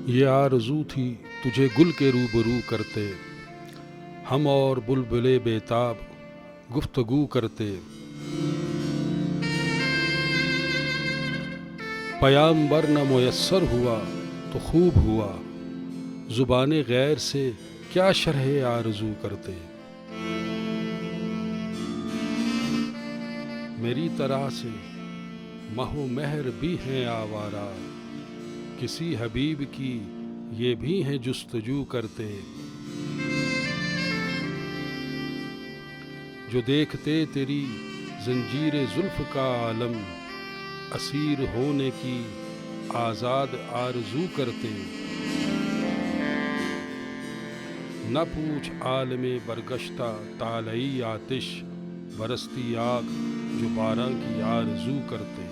یہ آرزو تھی تجھے گل کے روبرو کرتے، ہم اور بلبلے بیتاب گفتگو کرتے، پیامبر نہ میسر ہوا تو خوب ہوا، زبان غیر سے کیا شرح آرزو کرتے۔ میری طرح سے مہ و مہر بھی ہیں آوارہ، کسی حبیب کی یہ بھی ہیں جستجو کرتے، جو دیکھتے تیری زنجیر زلف کا عالم، اسیر ہونے کی آزاد آرزو کرتے۔ نہ پوچھ عالم برگشتہ طالعی آتش، برستی آگ جو باراں کی آرزو کرتے۔